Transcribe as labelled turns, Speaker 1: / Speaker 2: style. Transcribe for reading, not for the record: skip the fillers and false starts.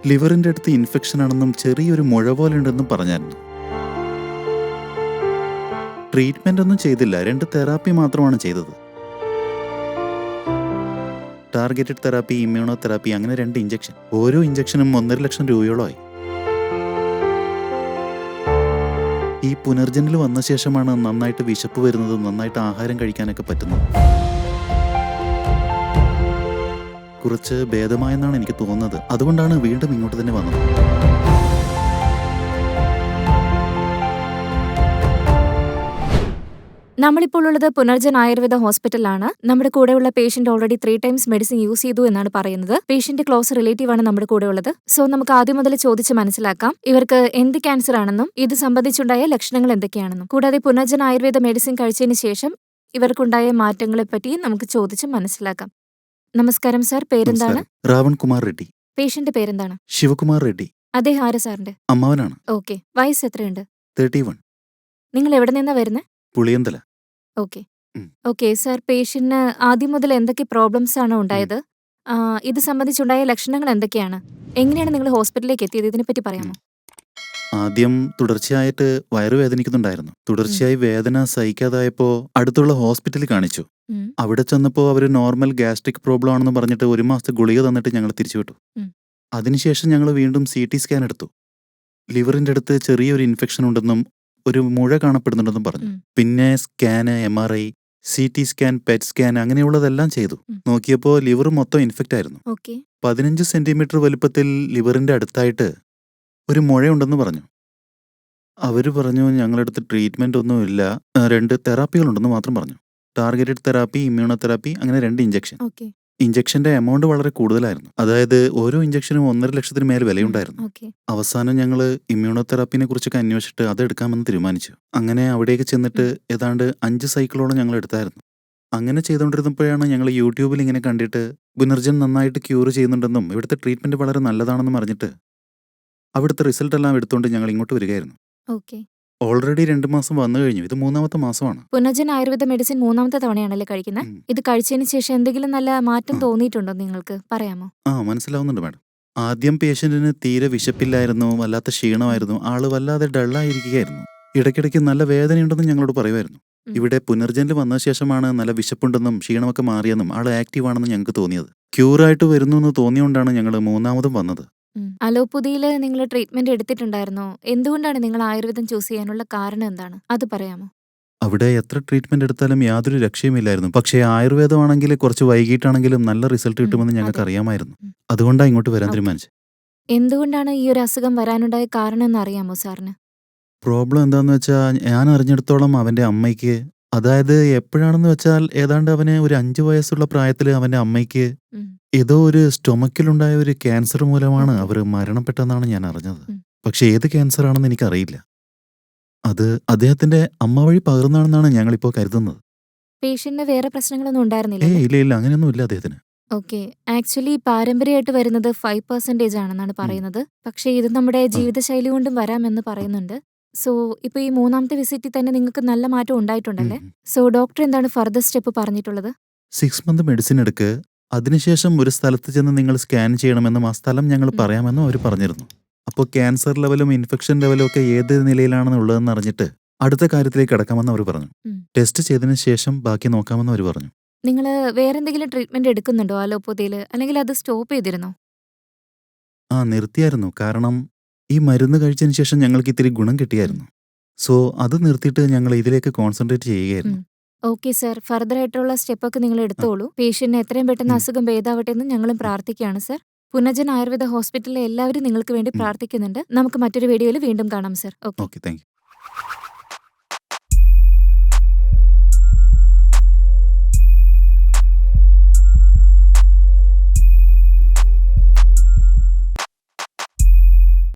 Speaker 1: ലിവറിന്റെ അടുത്ത് ഇൻഫെക്ഷൻ ആണെന്നും ചെറിയൊരു മുഴ പോലെ ഉണ്ടെന്നും പറഞ്ഞായിരുന്നു. ട്രീറ്റ്മെന്റ് ഒന്നും ചെയ്തില്ല, 2 തെറാപ്പി മാത്രമാണ് ചെയ്തത്. ടാർഗറ്റഡ് തെറാപ്പി, ഇമ്മ്യൂണോ തെറാപ്പി, അങ്ങനെ 2 ഇഞ്ചക്ഷൻ. ഓരോ ഇഞ്ചക്ഷനും 1.5 ലക്ഷം രൂപയോളമായി. ഈ പുനർജനിൽ വന്ന ശേഷമാണ് നന്നായിട്ട് വിശപ്പ് വരുന്നത്, നന്നായിട്ട് ആഹാരം കഴിക്കാനൊക്കെ പറ്റുന്നത്. കുറച്ച് ഭേദമായെന്നാണ് എനിക്ക് തോന്നുന്നത്. അതുകൊണ്ടാണ് വീണ്ടും ഇങ്ങോട്ട് തന്നെ വന്നത്.
Speaker 2: നമ്മളിപ്പോൾ ഉള്ളത് പുനർജൻ ആയുർവേദ ഹോസ്പിറ്റലാണ്. നമ്മുടെ കൂടെയുള്ള patient already 3 times medicine use ചെയ്തു എന്നാണ് പറയുന്നത്. പേഷ്യന്റ് ക്ലോസ് റിലേറ്റീവ് ആണ് നമ്മുടെ കൂടെ ഉള്ളത്. സോ നമുക്ക് ആദ്യം മുതൽ ചോദിച്ച് മനസ്സിലാക്കാം ഇവർക്ക് എന്ത് ക്യാൻസർ ആണെന്നും ഇത് സംബന്ധിച്ചുണ്ടായ ലക്ഷണങ്ങൾ എന്തൊക്കെയാണെന്നും, കൂടാതെ പുനർജൻ ആയുർവേദ മെഡിസിൻ കഴിച്ചതിന് ശേഷം ഇവർക്കുണ്ടായ മാറ്റങ്ങളെ പറ്റി നമുക്ക് ചോദിച്ച് മനസ്സിലാക്കാം. നമസ്കാരം സാർ, പേരെന്താണ്?
Speaker 1: നമസ്കാരം. രാവൺ കുമാർ റെഡ്ഡി.
Speaker 2: പേഷ്യന്റ് പേരെന്താണ്?
Speaker 1: ശിവകുമാർ റെഡ്ഡി.
Speaker 2: അദ്ദേഹം ആര് സാറിന്റെ?
Speaker 1: അമ്മാവനാണ്.
Speaker 2: ഓക്കെ. വയസ്സ് എത്രയുണ്ട്?
Speaker 1: 31.
Speaker 2: നിങ്ങൾ എവിടെ നിന്നാ വരുന്നത്?
Speaker 1: പുളിയന്തല.
Speaker 2: ഓക്കെ. ഓക്കെ സാർ, പേഷ്യന്റിന് ആദ്യം മുതൽ എന്തൊക്കെ പ്രോബ്ലംസ് ആണ് ഉണ്ടായത്? ഇത് സംബന്ധിച്ചുണ്ടായ ലക്ഷണങ്ങൾ എന്തൊക്കെയാണ്? എങ്ങനെയാണ് നിങ്ങൾ ഹോസ്പിറ്റലിലേക്ക് എത്തിയത്? ഇതിനെപ്പറ്റി പറയാമോ?
Speaker 1: ആദ്യം തുടർച്ചയായിട്ട് വയറുവേദനിക്കുന്നുണ്ടായിരുന്നു. തുടർച്ചയായി വേദന സഹിക്കാതായപ്പോൾ അടുത്തുള്ള ഹോസ്പിറ്റലിൽ കാണിച്ചു. അവിടെ ചെന്നപ്പോൾ അവർ നോർമൽ ഗ്യാസ്ട്രിക് പ്രോബ്ലം ആണെന്ന് പറഞ്ഞിട്ട് 1 മാസത്തെ ഗുളിക തന്നിട്ട് ഞങ്ങൾ തിരിച്ചുവിട്ടു. അതിനുശേഷം ഞങ്ങൾ വീണ്ടും CT സ്കാൻ എടുത്തു. ലിവറിന്റെ അടുത്ത് ചെറിയൊരു ഇൻഫെക്ഷൻ ഉണ്ടെന്നും ഒരു മുഴ കാണപ്പെടുന്നുണ്ടെന്നും പറഞ്ഞു. പിന്നെ scan, MRI, CT scan, PET scan അങ്ങനെയുള്ളതെല്ലാം ചെയ്തു. നോക്കിയപ്പോൾ ലിവർ മൊത്തം ഇൻഫെക്റ്റ് ആയിരുന്നു. 15 സെന്റിമീറ്റർ വലുപ്പത്തിൽ ലിവറിന്റെ അടുത്തായിട്ട് ഒരു മുഴയുണ്ടെന്ന് പറഞ്ഞു. അവർ പറഞ്ഞു ഞങ്ങളടുത്ത് ട്രീറ്റ്മെന്റ് ഒന്നും ഇല്ല, 2 തെറാപ്പികളുണ്ടെന്ന് മാത്രം പറഞ്ഞു. ടാർഗറ്റഡ് തെറാപ്പി, ഇമ്മ്യൂണോ തെറാപ്പി, അങ്ങനെ 2 ഇഞ്ചക്ഷൻ. ഇഞ്ചക്ഷന്റെ എമൗണ്ട് വളരെ കൂടുതലായിരുന്നു. അതായത് ഓരോ ഇഞ്ചക്ഷനും 1.5 ലക്ഷത്തിന് മേൽ വിലയുണ്ടായിരുന്നു. അവസാനം ഞങ്ങൾ ഇമ്മ്യൂണോ തെറാപ്പിനെ കുറിച്ചൊക്കെ അന്വേഷിച്ചിട്ട് അത് എടുക്കാമെന്ന് തീരുമാനിച്ചു. അങ്ങനെ അവിടേക്ക് ചെന്നിട്ട് ഏതാണ്ട് 5 സൈക്കിളോളം ഞങ്ങൾ എടുത്തായിരുന്നു. അങ്ങനെ ചെയ്തുകൊണ്ടിരുന്നപ്പോഴാണ് ഞങ്ങൾ യൂട്യൂബിൽ ഇങ്ങനെ കണ്ടിട്ട് പുനർജൻ നന്നായിട്ട് ക്യൂർ ചെയ്യുന്നുണ്ടെന്നും ഇവിടുത്തെ ട്രീറ്റ്മെന്റ് വളരെ നല്ലതാണെന്നും അറിഞ്ഞിട്ട് അവിടുത്തെ റിസൾട്ട് എല്ലാം എടുത്തുകൊണ്ട് ഞങ്ങൾ ഇങ്ങോട്ട് വരികയായിരുന്നു. ഓൾറെഡി 2 മാസം വന്നു കഴിഞ്ഞു. ഇത് 3ാമത്തെ മാസമാണ്.
Speaker 2: പുനർജൻ ആയുർവേദ മെഡിസിൻ 3ാമത്തെ തവണയാണല്ലേ കഴിക്കുന്നത്? ഇത് കഴിച്ചതിന് ശേഷം എന്തെങ്കിലും നല്ല മാറ്റം തോന്നിയിട്ടുണ്ടോ നിങ്ങൾക്ക്? പറയാമോ?
Speaker 1: മനസ്സിലാവുന്നുണ്ട് മാഡം. ആദ്യം പേഷ്യന്റിന് തീരെ വിശപ്പില്ലായിരുന്നു, വല്ലാത്ത ക്ഷീണമായിരുന്നു, ആള് വല്ലാതെ ഡള്ളായിരിക്കുകയായിരുന്നു. ഇടയ്ക്കിടയ്ക്ക് നല്ല വേദനയുണ്ടെന്ന് ഞങ്ങളോട് പറയുമായിരുന്നു. ഇവിടെ പുനർജനിൽ വന്ന ശേഷമാണ് നല്ല വിശപ്പുണ്ടെന്നും ക്ഷീണമൊക്കെ മാറിയെന്നും ആള് ആക്റ്റീവ് ആണെന്നും ഞങ്ങൾക്ക് തോന്നിയത്. ക്യൂറായിട്ട് വരുന്നു എന്ന് തോന്നിയോണ്ടാണ് ഞങ്ങൾ 3ാമതും വന്നത്.
Speaker 2: അലോപ്പതിയിൽ നിങ്ങൾ ട്രീറ്റ്മെന്റ് എടുത്തിട്ടുണ്ടായിരുന്നോ? എന്തുകൊണ്ടാണ് നിങ്ങൾ ആയുർവേദം ചൂസ് ചെയ്യാനുള്ള കാരണം എന്താണ്? അത് പറയാമോ?
Speaker 1: അവിടെ എത്ര ട്രീറ്റ്മെന്റ് എടുത്താലും യാതൊരു രക്ഷയുമില്ലായിരുന്നു. പക്ഷേ ആയുർവേദമാണെങ്കിൽ കുറച്ച് വൈകിട്ടാണെങ്കിലും നല്ല റിസൾട്ട് കിട്ടുമെന്ന് ഞങ്ങൾക്ക് അറിയാമായിരുന്നു. അതുകൊണ്ടാണ് ഇങ്ങോട്ട് വരാൻ തീരുമാനിച്ചത്.
Speaker 2: എന്തുകൊണ്ടാണ് ഈ ഒരു അസുഖം വരാനുണ്ടായ കാരണം എന്ന് അറിയാമോ സാറിന്?
Speaker 1: പ്രോബ്ലം എന്താന്ന് വെച്ചാൽ ഞാൻ അറിഞ്ഞിടത്തോളം അവന്റെ അമ്മയ്ക്ക്, അതായത് എപ്പോഴാണെന്ന് വെച്ചാൽ ഏതാണ്ട് അവന് ഒരു 5 വയസ്സുള്ള പ്രായത്തിൽ അവന്റെ അമ്മയ്ക്ക് ഏതോ ഒരു സ്റ്റൊമക്കിലുണ്ടായ ഒരു ക്യാൻസർ മൂലമാണ് അവർ മരണപ്പെട്ടെന്നാണ് ഞാൻ അറിഞ്ഞത്. പക്ഷെ ഏത് ക്യാൻസർ ആണെന്ന് എനിക്കറിയില്ല. അത് അദ്ദേഹത്തിന്റെ അമ്മ വഴി പകർന്നാണെന്നാണ് ഞങ്ങളിപ്പോൾ കരുതുന്നത്.
Speaker 2: പേഷ്യന്റിന് വേറെ പ്രശ്നങ്ങളൊന്നും ഉണ്ടായിരുന്നില്ല?
Speaker 1: ഇല്ല, അങ്ങനെയൊന്നും ഇല്ല അദ്ദേഹത്തിന്.
Speaker 2: ഓക്കെ. ആക്ച്വലി പാരമ്പര്യമായിട്ട് വരുന്നത് 5% ആണെന്നാണ് പറയുന്നത്. പക്ഷേ ഇത് നമ്മുടെ ജീവിതശൈലി കൊണ്ടും വരാമെന്ന് പറയുന്നുണ്ട്. സോ ഇപ്പൊ ഈ 3ാമത്തെ വിസിറ്റിൽ തന്നെ നിങ്ങൾക്ക് നല്ല മാറ്റം ഉണ്ടായിട്ടുണ്ടല്ലേ? സോ ഡോക്ടർ എന്താണ് ഫർദർ സ്റ്റെപ്പ് പറഞ്ഞിട്ടുള്ളത്?
Speaker 1: 6 മന്ത് മെഡിസിൻ എടുക്ക്, അതിനുശേഷം ഒരു സ്ഥലത്ത് ചെന്ന് നിങ്ങൾ സ്കാൻ ചെയ്യണമെന്നും ആ സ്ഥലം ഞങ്ങൾ പറയാമെന്നും അവർ പറഞ്ഞിരുന്നു. അപ്പോൾ ക്യാൻസർ ലെവലും ഇൻഫെക്ഷൻ ലെവലും ഒക്കെ ഏത് നിലയിലാണെന്നുള്ളതെന്ന് അറിഞ്ഞിട്ട് അടുത്ത കാര്യത്തിലേക്ക് കടക്കാമെന്ന് അവർ പറഞ്ഞു. ടെസ്റ്റ് ചെയ്തതിന് ശേഷം ബാക്കി നോക്കാമെന്ന് അവർ പറഞ്ഞു.
Speaker 2: നിങ്ങൾ വേറെ എന്തെങ്കിലും ട്രീറ്റ്മെന്റ് എടുക്കുന്നുണ്ടോ അലോപ്പതിയിൽ, അല്ലെങ്കിൽ അത് സ്റ്റോപ്പ് ചെയ്തിരുന്നോ?
Speaker 1: നിർത്തിയായിരുന്നു. കാരണം ഈ മരുന്ന് കഴിച്ചതിന് ശേഷം ഞങ്ങൾക്ക് ഇത്തിരി ഗുണം കിട്ടിയായിരുന്നു. സോ അത് നിർത്തിയിട്ട് ഞങ്ങൾ ഇതിലേക്ക് കോൺസെൻട്രേറ്റ് ചെയ്യുകയായിരുന്നു.
Speaker 2: ഓക്കെ സാർ, ഫർദർ ആയിട്ടുള്ള സ്റ്റെപ്പൊക്കെ നിങ്ങൾ എടുത്തോളൂ. പേഷ്യന്റിന് എത്രയും പെട്ടെന്ന് അസുഖം ഭേദാവട്ടെ എന്ന് ഞങ്ങളും പ്രാർത്ഥിക്കുകയാണ് സാർ. പുനർജൻ ആയുർവേദ ഹോസ്പിറ്റലിലെ എല്ലാവരും നിങ്ങൾക്ക് വേണ്ടി പ്രാർത്ഥിക്കുന്നുണ്ട്. നമുക്ക് മറ്റൊരു വീഡിയോയിൽ വീണ്ടും കാണാം സാർ. Okay,
Speaker 1: thank you.